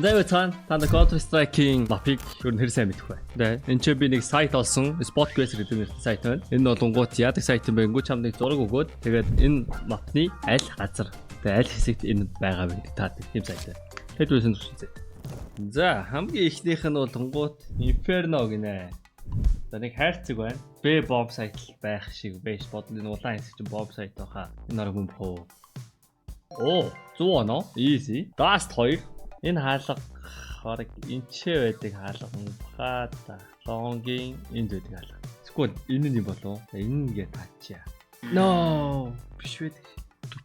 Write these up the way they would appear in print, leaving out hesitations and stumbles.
Дэвид танд Counter Strike-ийн мапыг юу нэр сайн мэдэх бай. Энэ ч би нэг сайт олсон. Spotquest гэдэг нэртэй сайт байна. Энэ болонгууд яадаг сайт юм бэ? Ингүү чамд нэг зураг өгөөд тэгээд энэ мапны аль газар тэгээд аль хэсэгт энэ байгаа вэ гэдэг таадаг тийм сайт байна. Тэд үсэн зүсчээ. За хамгийн ихнийх нь бол тунгууд Inferno гинэ. За нэг хайрцаг байна. B bomb сайт байх шиг байж бодлоо. Энэ улаан хэсэг чинь bomb сайт байхаа. Энэ орог мөн бохоо. Оо 100 оноо. Easy. Dust 2. Энэ хаалга хараг энчээ байдаг хаалга бахаата лонгийн энд байдаг хаалга. Эсвэл энэ нь юм болов? Энэ нэгэ таачаа. No биш вэ?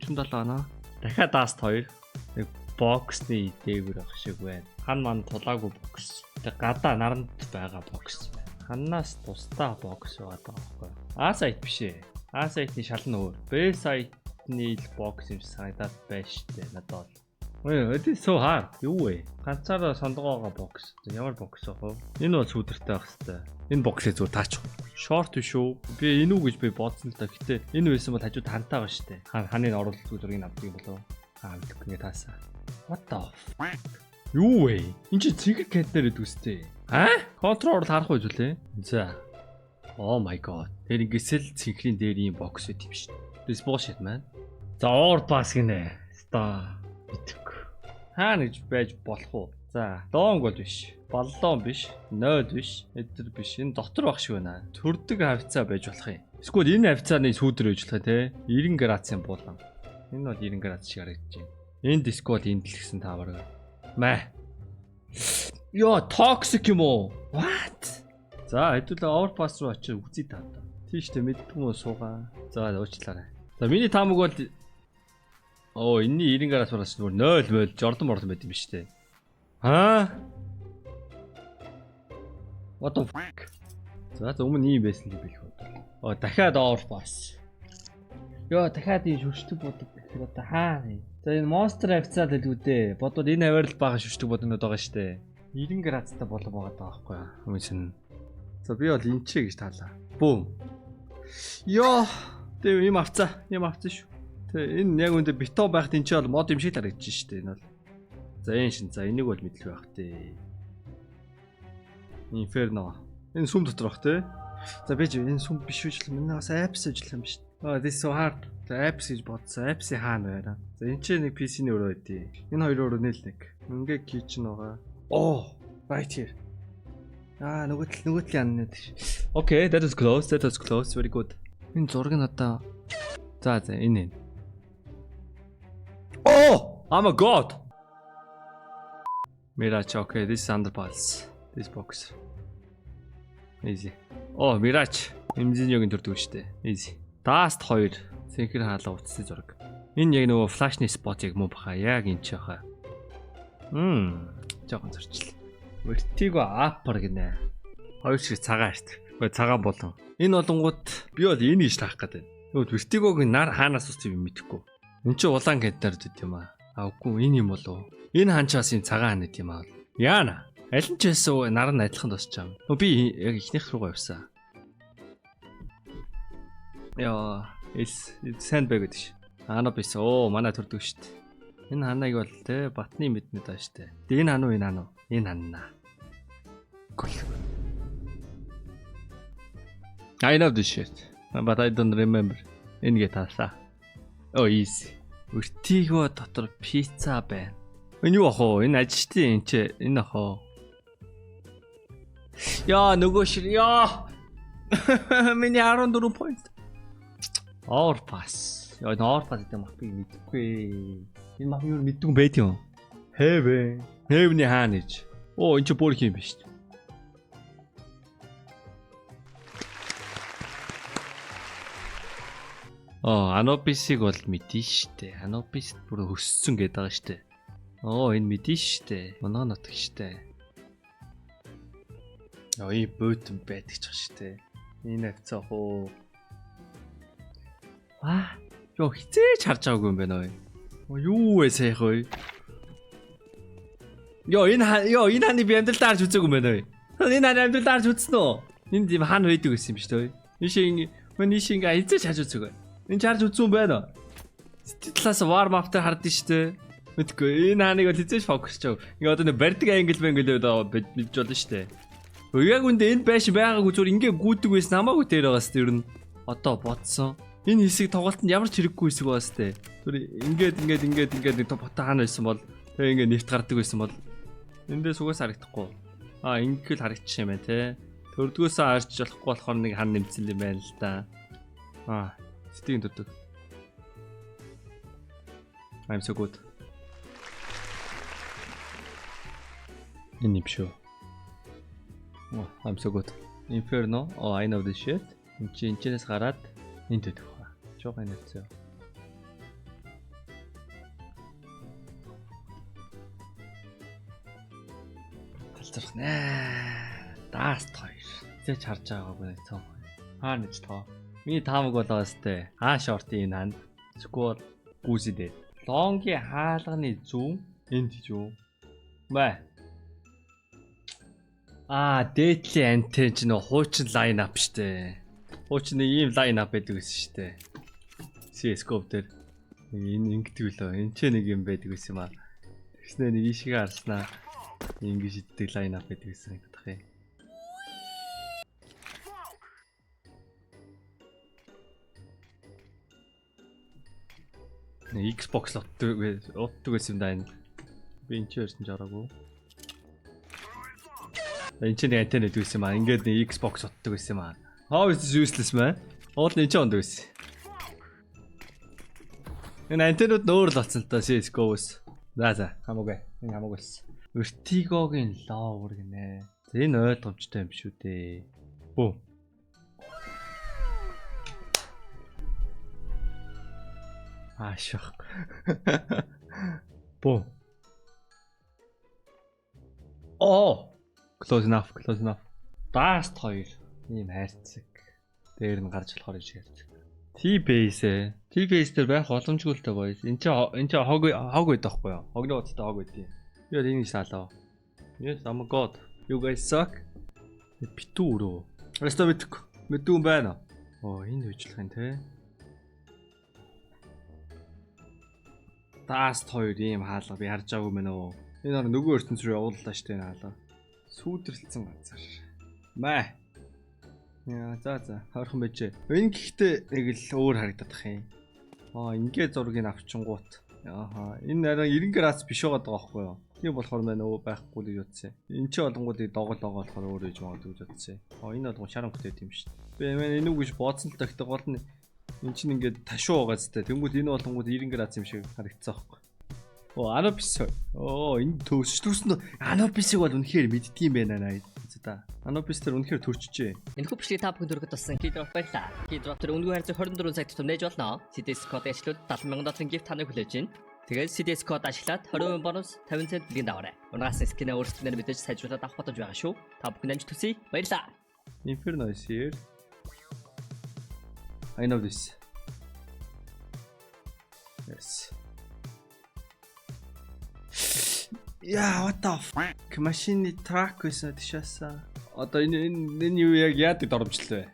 47 оноо. Дахиад Dust 2. Нэг боксны дээгүүр ах шиг байна. Хан ман тулаагүй бокс. Тэг гадаа наранд байгаа бокс байна. Ханаас тусдаа бокс байгаа байхгүй. А сайт биш ээ. А сайтны шалан өөр. Б сайтны л бокс юм санагдаад байна штэ надад. Ой, это so hard. Юу вэ? Ганцаараа сондгоогоо бокс. Ямар бокс вэ? Энэ бол сүдэртэй байх хэвээр. Энэ боксээ зүгээр таач. Short биш үү? Би энэ үү гэж би бодсон л да. Гэтэ энэ байсан бол хажууд хантаа байна штэ. Ханы оруулалт зүргийг авдаг юм болов? Мэдгүй ингэ таасаа. What the fuck? Юу вэ? Энд чи цэгэр каднер гэдэг үстэй. Контрол харах байж үлээ. За. Oh my god. Тэр ингэсэл цэгрийн дээр ийм бокс байт юм шүү дээ. This bullshit man. За overpass гинэ. Ста. Итгэв. Хаана гэж байж болох уу? За, доонг бол биш. Баллон биш. Нойд биш. Эдэр биш. Энэ дотор баг шиг байна. Төрдөг хавцаа байж болох юм. Эсвэл энэ хавцааны сүүдэр байж болох те. 90 градусын буулан. Энэ бол 90 градус шиг харагдаж байна. Энэ дискод энд л гисэн таавар. Мэ. Йоо, toxic юм уу? What? За, хэдүүлээ overpass руу очиж үзье таа. Тийштэй мэдтгүн суугаа. За, уучлаарай. За, миний таамаг бол оо, энэний 90 градус бас зүгээр 0 жордон байт юм шүү дээ. What the fuck? За өмнө ийм байсан л бэлэх бодлоо. Оо, дахиад overpass. Йоо, дахиад ийм шүршдэг бодог гэх одоо хаа. За энэ monster хавцаа л үлдээ. Бодвол энэ авирал бага шүршдэг боднод байгаа шүү дээ. 90 градустай болов байгаа байхгүй юу? Өмнө. За би бол энчээ гэж таалаа. Бүүм. Йоо, тэг ийм авцаа шүү. Тэ энэ яг үүндээ битоо байхад энэ ч бол мод юм шиг харагдаж штэ энэ бол. За энэ шин за энийг бол мэдлэг байх тээ. Inferno. Энэ сүм дотор бах тээ. За бэж энэ сүм биш үжил минь бас apps ажил юм штэ. This so hard. За apps гэж бодсон. Apps-ийн хаана байна? За энэ ч нэг PC-ний өрөө байдیں۔ Энэ хоёр өрөө нэл нэг. Ингээ kitchen байгаа. Oh, right here. Нөгөөтл яана нэг. Okay, that is close. Very good. Энэ зураг нь одоо за энэ. Oh! Oh my god! Mirage, okay, this is underpals. This box. Easy. Oh, Mirage. Имзиньёгийн төрдөг штэ. Easy. Dust 2. Цэнхэр хаалга утасны зураг. Энэ яг нөгөө флашны спот яг мөн баха. Яг энэ ч баха. Жохон зөрчил. Vertigo Upper гинэ. Хоёр шиг цагаан арт. Ой цагаан болон. Энэ болонгууд би бол энийг таах гэдэг. Нөгөө Vertigo-гийн нар хаанаас ус юм мэдэхгүй. Энд чи улаан кентар дүүд юм аа. Үгүй энэ юм болов. Энэ ханчаас юм цагаан ханад юм аа. Яана. Аль нь ч байсан нар нь адилхан тусч байгаа. Би яг ихнийх руугаа явсан. Яа, sandbag гэдэг ш. Хана биш. Оо, манай төрдөг штт. Энэ ханаг бол те батны мэднэ даа штэ. Энэ хануу. Энэ ханна. Cool. I know this shit. But I don't remember. Энэ гэтаасаа. Oh, easy. Vertigo дотор пицца байна. Энэ юу ах вэ? Энэ ажилтны энэ ах вэ? Яа, нөгөө шир. Яа. Миний 14 point. Overpass. Яа, overpass гэдэг мапыг мэдгүй. Энэ мап юу мэдгүй байт юм. Heaven-ийн хаанаж. Оо, энэ ч бүр их юм биш. Anubis-ийг бол мэдэн штэ. Anubis бүр өссөн гэдэг байгаа штэ. Энэ мэдэн штэ. Манай нутаг штэ. Ой, бөтөн байдаг ч штэ. Энэ авцаа хоо. Йоо хизээч харж байгаагүй юм байна ой. Юу вэ сайх ой. Энэ ханы би амьдралдаа харж үзээгүй юм байна ой. Энэ ханы амьдралдаа харж үзсэн үү? Энд юм хаана байдаг гэсэн юм штэ ой. Миний шингээ хизээч харж үзээгүй. Энэ чарж үзсэн байна. Талаас warm after хардсан штэ. Мэдгүй энэ хааныг бол хизээж фокус чав. Ингээ одоо нэг барьдаг англ мэдж болно шүү дээ. Яг үндэ энэ байш байгаагүй зүгээр ингээ гүйдэг байсан хамаагүй дээр байгаас тэр нь одоо бодсон. Энэ хэсэг тоглолтод ямар ч хэрэггүй хэсэг байгаас тээ. Тэр ингээд нэг ботоо хаана байсан бол тэгээ ингээ нэвт гардаг байсан бол эндээс угаас харагдахгүй. Ингээл харагдчих юм байна те. Төрдгөөсөө харж болохгүй болохоор нэг хан нэмсэн юм байна л да. Стигийн төрдөг. I'm so good. Энэ юм шүү. I'm so good. Inferno. I know this shit. Энэчнээс гараад энд төдөх ба. Жог энэцээ. Галзарх нэ. Даст 2. Зээч харж байгаагүй цаа. Нэж тоо. Миний таамаг болоос тээ. Шортын ханд. Сквор гүсэдэ. Лонгийн хаалганы зүүн энд юу? Бай. Дээдлийн антен ч нөө хуучин лайн ап штэ. Хуучин нэг ийм лайн ап байдаг гэсэн штэ. CS:GO дээр энэ ингэдэг лөө. Энд ч нэг юм байдаг гэсэн юм аа. Тэгснэ нэг ийшээ харснаа ингэж иддэг лайн ап байдаг гэсэн юм бодох юм. Xbox лотдог гэсэн юм да энэ. Би энэ ч ярьсан жараагүй. Энэ ч нэг антен гэдэг юм аа. Ингээд нэг Xbox лотдог гэсэн юм аа. How is this useless man? Оол энэ ч ондоо гэсэн. Энэ антенууд нөөр л болсон л та CS:GO-с. За хамаагүй. Энэ хамаагүйс. Vertigo-гийн лоо гинэ. Энэ ойлгомжтой юм шүү дээ. Бөө. Шах. Бөө. Close enough. Даст 2. Ийм хайрцаг. Дээр нь гарч болохоор иж ярьдаг. T-base дээр байх боломжгүй л та boys. Энд чи хог байдаг байхгүй юу? Хогны утастай хог байдیں۔ Яа энийг салаа. Yes, I'm a god. You guys suck. Битүүрөө. Ресто мэдгүй байна. Энэ үйлчлэх юм те. Даст 2 ийм хаалга би харж байгаагүй мэн үү. Энэ нөгөө ертөнц рүү явууллаа штэ энэ хаалга. Сүүдэрэлцэн газар. Маа. За харах мэжээ. Энэ гэхдээ нэг л өөр харагдах юм. Ингээ зургийг авчингуут. Энэ арай 90 градус биш байгаа байхгүй юу? Тийм болохоор мэн өө байхгүй л гэж бодсон. Энд чи болонгуудыг доголоогоо болохоор өөр гэж магадгүй гэж бодсон. Энэ болгон шаранхтай тийм шүү дээ. Би энэ үг гэж бодсон л тагтаа гол нь энэ чинь ингээд ташуу байгаа зү. Тэнгүүд энэ болонгууд 90 градус юм шиг харагдсан байхгүй. Анопис. Энэ төсн Анописыг бол үнэхээр мэддгийм байна наа. За. Анопис тэр үнэхээр төрчихжээ. Энэ хөпшлийг та бүхэн дөрөгд болсон Keydrop байлаа. Keydrop тэр үнэгүй харьцаг 24 цаг тутам нээж болно. CDS код ашиглаад 70,000 гифт таныг хүлээж байна. Тэгээд CDS код ашиглаад 20% бонус 50 цент бэлгийн даваарай. Унаас скинээ өөрсдөө мэдээж сайжруулаад авах бодож байгаа шүү. Та бүхэн амжилт хүсье. Баярлалаа. Inferno is here. I know this. Yes. What the fuck? Машины трак байсан тийшаасаа. Одоо энэ юу яг яадаг доромжлоо вэ?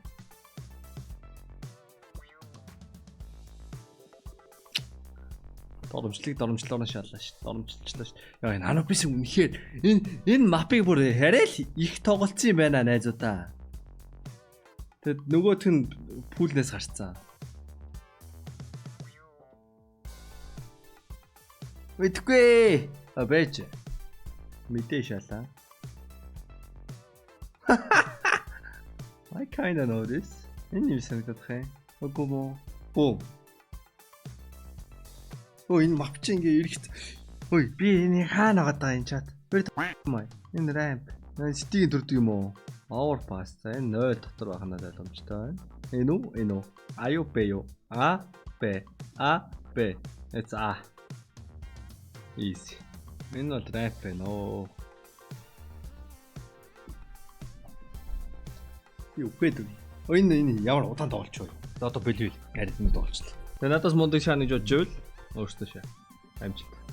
Доромжлоороо шааллаа шүү. Доромжилчлаа шүү. Энэ Анопис үнэхээр энэ мапыг бүр арай л их тоглолцсон юм байна найзуудаа. Тэгэд нөгөөх нь пүүлнээс гарцсан. Мэдгүй. Бэж. Мэдээ шалаа. I kinda know this. Энэ юм санагдах юм. Огоо. Энэ мап чи ингээ ирэхт. Би энэ хаана байгаа энэ чат. Энэ ramp. Энэ стигийн төрдөг юм уу? Overpass. Энэ 0 дотор байх надад ойлгомжтой байна. Энэ үү? Аюпеё. B. It's A. Easy. Энэ бол ramp байна оо. Юу гэдэг. Энэ ямар удаан тоглолч вэ? Одоо болиул. Арид нь тоглолчлаа. Тэгээ надаас мундаг шаа гэж бодож байвал өөртөө шаа. Амжилт.